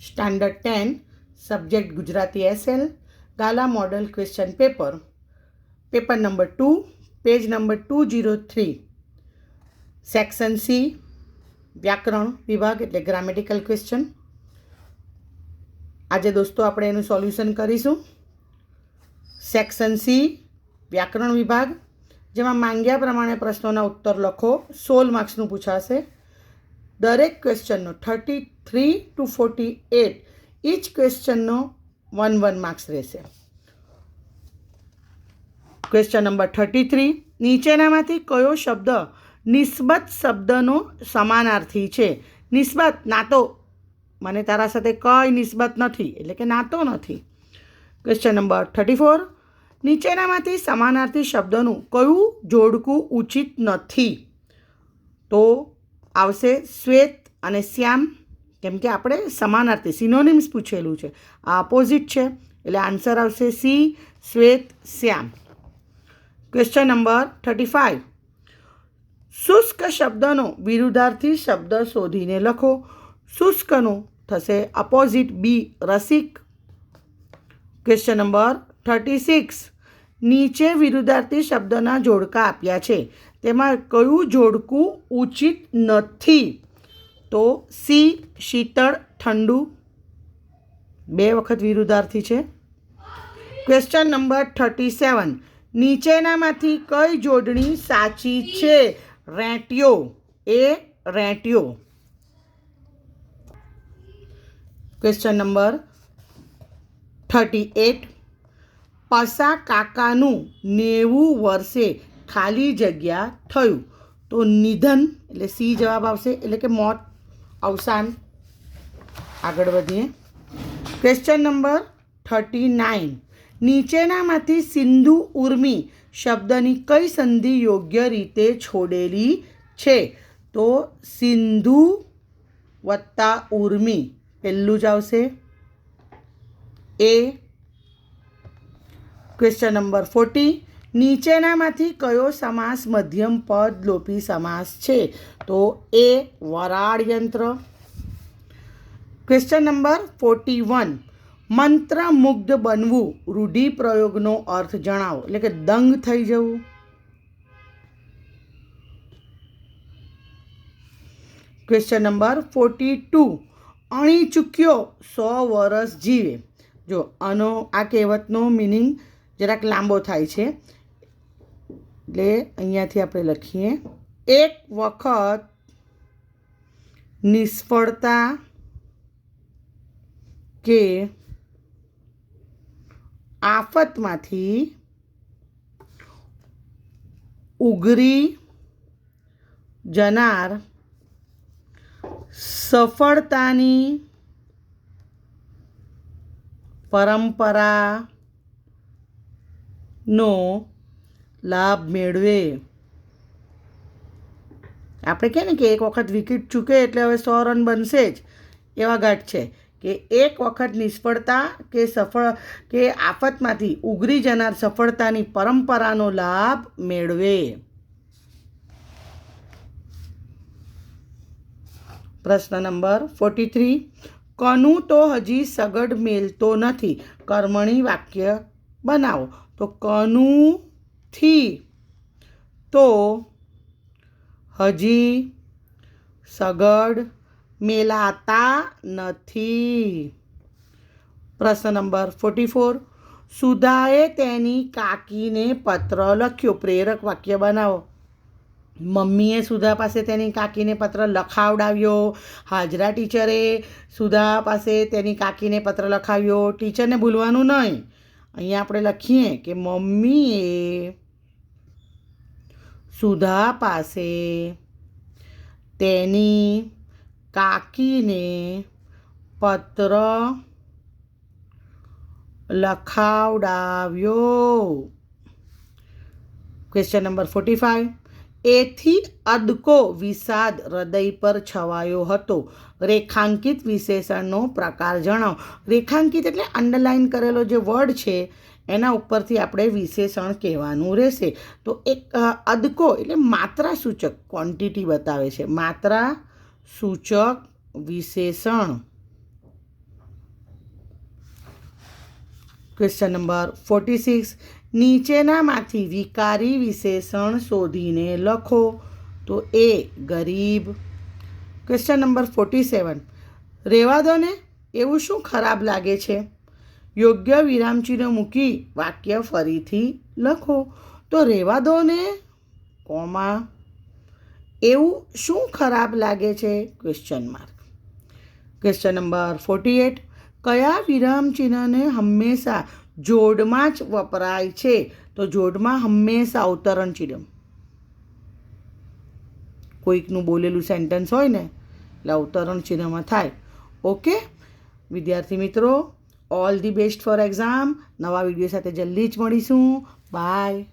Standard 10 subject Gujarati SL Gala model question paper number 2 page number 203 section C વ્યાકરણ વિભાગ એટલે grammatical question. આજે દોસ્તો આપણે એનું સોલ્યુશન કરીશું. સેક્શન C વ્યાકરણ વિભાગ, જેમાં માંગ્યા પ્રમાણે પ્રશ્નોના ઉત્તર લખો. 16 માર્ક્સનું પૂછાશે. દરેક ક્વેશ્ચનનો 33 to 48 ઇચ ક્વેશ્ચનનો 1 માર્ક્સ રહેશે. ક્વેશ્ચન નંબર 33, નીચેનામાંથી કયો શબ્દ નિસ્બત શબ્દનો સમાનાર્થી છે? નિસ્બત નાતો, મને તારા સાથે કઈ નિસ્બત નથી એટલે કે નાતો નથી. ક્વેશ્ચન નંબર 34, નીચેનામાંથી સમાનાર્થી શબ્દનું કયું જોડકું ઉચિત નથી? તો આવશે શ્વેત અને શ્યામ, કેમ કે આપણે સમાનાર્થી સિનોનિમ્સ પૂછેલું છે, આ અપોઝિટ છે એટલે આન્સર આવશે સી શ્વેત શ્યામ. ક્વેશ્ચન નંબર 35, શુષ્ક શબ્દનો વિરુદ્ધાર્થી શબ્દ શોધીને લખો. શુષ્કનું થશે અપોઝિટ બી રસિક. ક્વેશ્ચન નંબર 36, નીચે વિરુદ્ધાર્થી શબ્દના જોડકા આપ્યા છે, તેમાં કયું જોડકું ઉચિત નથી? તો સી શીતળ ઠંડુ, 2 વખત વિરુદ્ધાર્થી છે. ક્વેશ્ચન નંબર 37, નીચેનામાંથી કઈ જોડણી સાચી છે? રેંટિયો, એ રેંટિયો. ક્વેશ્ચન નંબર 38, પસા કાકાનું 90 વર્ષે ખાલી જગ્યા થયું, તો નિધન એટલે સી જવાબ આવશે, એટલે કે મોત, અવસાન. આગળ વધીએ. ક્વેશ્ચન નંબર 39, નીચેનામાંથી સિંધુ ઉર્મી શબ્દની કઈ સંધિ યોગ્ય રીતે છોડેલી છે? તો સિંધુ વત્તા ઉર્મી પહેલું જ આવશે, એ. ક્વેશ્ચન નંબર 40, નીચેનામાંથી કયો સમાસ મધ્યમ પદ લોપી સમાસ છે? તો એ વરાળ યંત્ર. ક્વેશ્ચન નંબર 41, મંત્રમુગ્ધ બનવું રૂઢિપ્રયોગનો અર્થ જણાવો, એટલે કે દંગ થઈ જવું. ક્વેશ્ચન નંબર 42, અણી ચૂક્યો 100 વર્ષ જીવે. જો આનો આ કહેવતનો મિનિંગ જરાક લાંબો થાય છે, એટલે અહીંયાથી આપણે લખીએ. એક વખત નિષ્ફળતા કે આફતમાંથી ઉગરી જનાર સફળતાની પરંપરાનો લાભ મેળવે. આપણે કહે ને કે એક વખત વિકેટ ચૂકે એટલે હવે 100 રન બનશે જ, એવા ગાંઠ છે કે એક વખત નિષ્ફળતા કે આફતમાંથી ઉગરી જનાર સફળતાની પરંપરાનો લાભ મેળવે. પ્રશ્ન નંબર 43, કનું તો હજી સગડ મેલતો નથી, કર્મણી વાક્ય બનાવો. તો કનુંથી તો હજી સગડ મેલાતા નથી. પ્રશ્ન નંબર 44, સુધાએ તેની કાકીને પત્ર લખ્યો, પ્રેરક વાક્ય બનાવો. મમ્મીએ સુધા પાસે તેની કાકીને પત્ર લખાવડાવ્યો, હાજરા ટીચરે સુધા પાસે તેની કાકીને પત્ર લખાવ્યો. ટીચરને ભૂલવાનું નહીં. અહીંયા આપણે લખીએ કે મમ્મીએ સુધા પાસે તેની કાકીને પત્ર લખાવડાવ્યો. ક્વેશ્ચન નંબર 45, એથી અદકો વિષાદ હૃદય પર છવાયો હતો, રેખાંકિત વિશેષણનો પ્રકાર જણાવો. રેખાંકિત એટલે અંડરલાઇન કરેલો જે વર્ડ છે એના ઉપરથી આપણે વિશેષણ કહેવાનું રહેશે. તો એક અદકો એટલે માત્રા સૂચક ક્વોન્ટિટી બતાવે છે, માત્રા સૂચક વિશેષણ ક્વેશ્ચન નંબર 46, નીચેનામાંથી વિકારી વિશેષણ શોધીને લખો. તો એ ગરીબ. ક્વેશ્ચન નંબર 47, રહેવા દો ને, એવું શું ખરાબ લાગે છે? યોગ્ય વિરામચિહ્ન મૂકી વાક્ય ફરીથી લખો. તો રહેવા દો ને, કોમા, એવું શું ખરાબ લાગે છે? Question mark. ક્વેશ્ચન નંબર 48, કયા વિરામચિહ્નને હંમેશા જોડમાં જ વપરાય છે? તો જોડમાં હંમેશા અવતરણ ચિહ્ન. કોઈકનું બોલેલું સેન્ટેન્સ હોય ને એટલે અવતરણ ચિહ્નમાં થાય. ઓકે વિદ્યાર્થી મિત્રો, all the best for exam. નવા વિડીયો સાથે જલ્દી જ મળીશું. બાય.